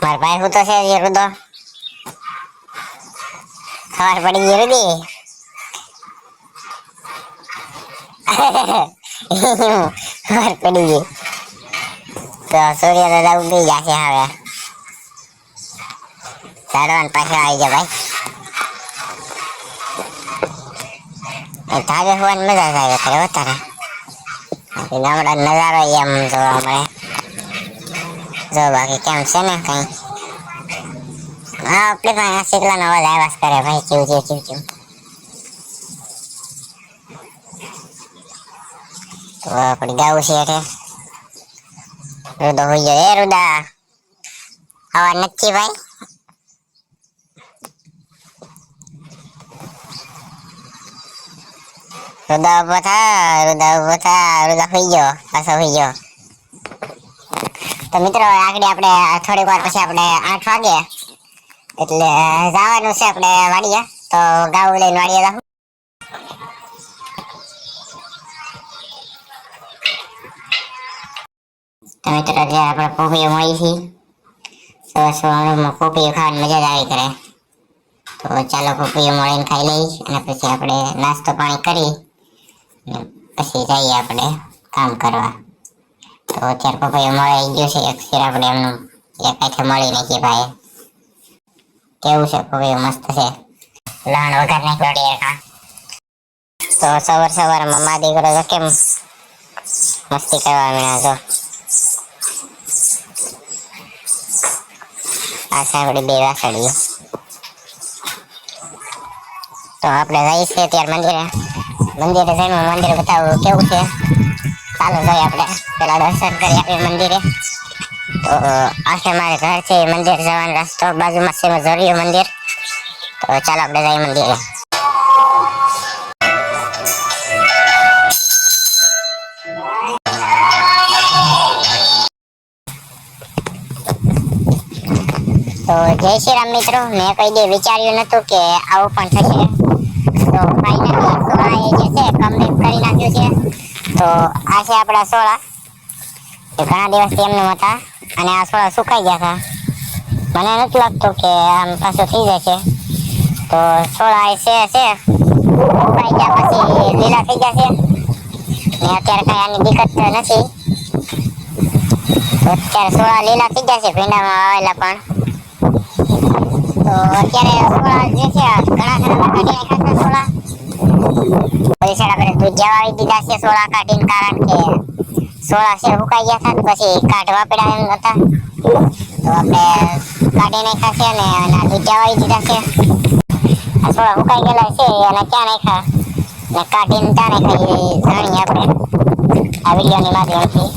મારા ભાઈ હું તો છે એ રુદો ખબર પડી ગઈ રુદી ખબર પડી ગઈ તો સૂર્ય દાદા ઉગી જશે હવે ચાડવાન પાછળ આવી જા ભાઈ તારે હોવાની મજા આવે તારે વધારે ગામડા નજારો એમ જોવા મળે જો બાકી કેમ છે ને કઈ હા આપણે કઈ શીખલાનો અવાજ આવ્યા કરે ભાઈ ચીવ ચીવ ચીવ ચીવ તો આપણે ગાવું છે એટલે રુદો હોઈ ગયો એ રુદા આવા નથી ભાઈ રુદા ઉભો થા રુદા હોઈ ગયો પાછો હોઈ ગયો તો મિત્રો આગળ આપણે થોડીક વાર પછી આપણે 8 વાગે એટલે જવાનું છે આપણે વાડીએ તો ગાવું લઈને વાડીએ જાવ તો મિત્રો જે આપણે પોપીઓ મળી છે સવારમાં પોપીઓ ખાવાની મજા જ આવી કરે તો ચાલો પોપીઓ મળીને ખાઈ લઈ અને પછી આપણે નાસ્તો પાણી કરી પછી જઈએ આપણે કામ કરવા તો અત્યારે પપૈયો મળી ગયો છે એક શેર આપણે એમનું એક હાથે મળી નાખીએ ભાઈ કેવું છે પપૈયો મસ્ત છે લહણ વગર નાખ્યો કા તો સવારમાં મા દીકરો તો કેમ મસ્તી કરવા મળ્યા છો આ સાંભળી બે વાસળીઓ તો આપણે જઈએ છીએ ત્યારે મંદિરે જઈને મંદિર બતાવું કેવું છે ચાલો જોઈએ આપણે પેલા દર્શન કરી આપીએ મંદિરે તો આ છે મારે ઘર છે મંદિર જવાનો રસ્તો બાજુમાં છે ઝરિયો મંદિર તો ચાલો આપણે જઈએ મંદિરે તો જય શ્રી રામ મિત્રો મેં કઈ દે વિચાર્યું નતું કે આવું પણ થશે તો ફાઇનલી સોળા એ જે છે કમ્પ્લીટ કરી નાખ્યું છે તો આ છે આપણા સોળા ઘણા દિવસથી એમનું હતા અને આ સોળા સુકાઈ ગયા હતા મને નથી લાગતું કે આમ પાછું થઈ જશે તો સોળા એ છે સુકાઈ ગયા પછી લીલા થઈ જશે ને અત્યારે કઈ આની દિક્કત નથી તો અત્યારે સોળા લીલા થઈ જશે ભીંડામાં આવેલા પણ તો અત્યારે સોળા જે છે ઘણા કાઢી નાખ્યા સોળા ઓલી સાઈડ આપણે દૂધિયા વાવી દીધા છે સોળા કાઢીને કારણ કે સોળા છે સુકાઈ ગયા હતા પછી કાઢવા પડ્યા એમ હતા તો આપણે કાઢી નાખ્યા છે અને દૂધિયા વાવી દીધા છે આ સોળા સુકાઈ ગયેલા છે અને ક્યાં નાખ્યા ને કાઢીને ત્યાં નાખ્યા એ જાણીએ આપણે આ વિડીયોની માધ્યમથી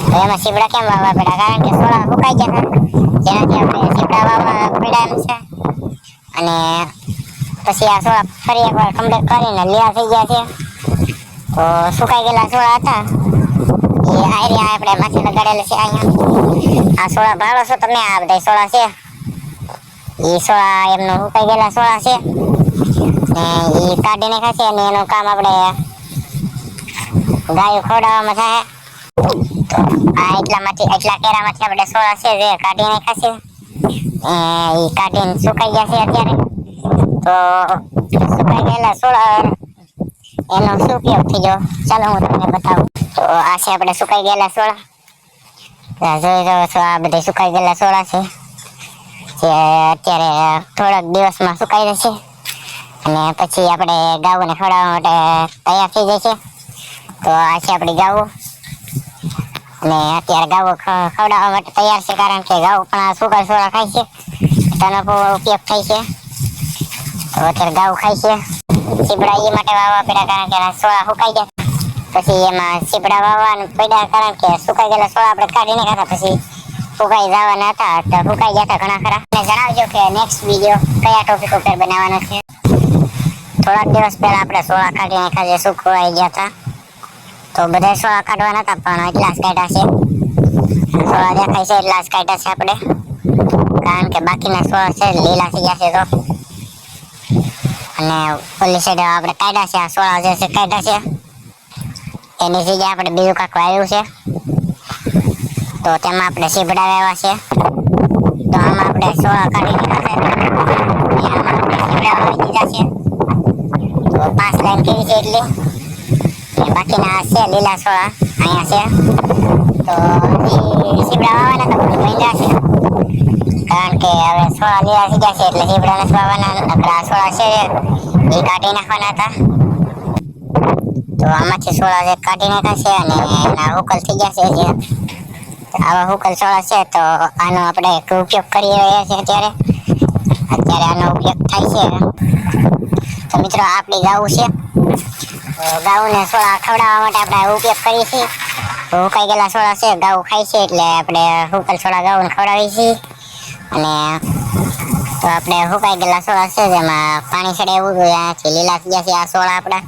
તો એમાં સીપડા કેમ વાવવા પડ્યા કારણ કે સોળા સુકાઈ ગયા હતા જેનાથી આપણે સીપડા વાવવા પડ્યા એમ છે અને પછી આ સોળા ફરી એકવાર કમ્પ્લીટ કરીને લીલા થઈ ગયા છે તો સુકાઈ ગયેલા સોળા હતા એ આયરિયા આપણે માથે લગાડેલા છે અહીંયા આ સોળા ભાળો છો તમે આ બધા સોળા છે એ સોળા એમનું સુકાઈ ગયેલા સોળા છે ને એ કાઢીને ખાશે અને એનું કામ આપણે ગાયો ખવડાવવામાં થાય તો આ એટલા કેરામાંથી આપણે સોળા છે જે કાઢીને ખાશે એ કાઢીને સુકાઈ ગયા છે અત્યારે તો સુકાઈ ગયેલા સોળા એનો શું ઉપયોગ થઈ ગયો ચાલો હું તમને બતાવું તો આ છે આપણે સુકાઈ ગયેલા સોળા જોઈ રહ્યો છો આ બધા સુકાઈ ગયેલા સોળા છે જે અત્યારે થોડાક દિવસમાં સુકાઈ જશે અને પછી આપણે ગાઉને ખવડાવવા માટે તૈયાર થઈ જશે તો આ છે આપણી ગાઉ અને અત્યારે ગાઉ ખવડાવવા માટે તૈયાર છે કારણ કે ગાઉ પણ આ સુકા સોળા ખાય છે તેનો ઉપયોગ થાય છે તો અત્યારે ગાઉ ખાય છે સીપડા એ માટે વાવવા પડ્યા કારણ કે સોળા સુકાઈ ગયા પછી એમાં સીપડા વાવવા પડ્યા કારણ કે સુકાઈ ગયેલા સોળા આપણે કાઢીને ખાતા પછી ફૂકાઈ જવાના હતા તો ફૂકાઈ ગયા હતા ઘણા ખરા અને જણાવજો કે નેક્સ્ટ વિડીયો કયા ટોપિક ઉપર બનાવવાનો છે થોડાક દિવસ પહેલા આપણે સોળા કાઢીને ખાજે સુકવાઈ ગયા હતા તો બધા સોળા કાઢવાના હતા પણ એટલા જ કાઢ્યા છે સોળા દેખાય છે એટલા જ કાઢ્યા છે આપણે કારણ કે બાકીના સોળા છે લીલા થઈ ગયા છે તો અને ઓલી સાઈડ આપણે કાઢ્યા છે આ સોળા જે છે કાઢ્યા છે એની જગ્યાએ આપણે બીજું કાંક વાવ્યું છે તો તેમાં આપણે સીપડા વાવ્યા છે તો આમાં આપણે સોળા કાઢી નાખશે. આમાં આપણે સીવડા વાવી દીધા છે. તો 5 લાઈન કરી છે એટલી. બાકીના છે લીલા સોળા અહીંયા છે. તો એ સીવડા વાવવાના તો બધું મહિના છે. કારણ કે હવે સોળા લીલા થઈ ગયા છે એટલે સીવડા નથી વાવવાના. નકરા સોળા છે એ કાઢી નાખવાના હતા. તો આમાંથી સોળા જે કાઢી નાખ્યા છે અને એના હુકલ થઈ ગયા છે. જે આવા હુકલ સોળા છે તો આનો આપણે ઉપયોગ કરી રહ્યા છીએ અત્યારે આનો ઉપયોગ થાય છે. તો મિત્રો આપણી ગાઉ છે. ગાઉને સોળા ખવડાવવા માટે આપણે ઉપયોગ કરીએ છીએ. હુકાઈ ગયેલા સોળા છે ગાઉ ખાય છે એટલે આપણે હુકલ સોળા ગાઉને ખવડાવીએ છીએ. અને તો આપણે હુકાઈ ગયેલા સોળા છે જેમાં પાણી ચડે એવું ત્યાંથી લીલા થઈ ગયા છે આ સોળા આપણા.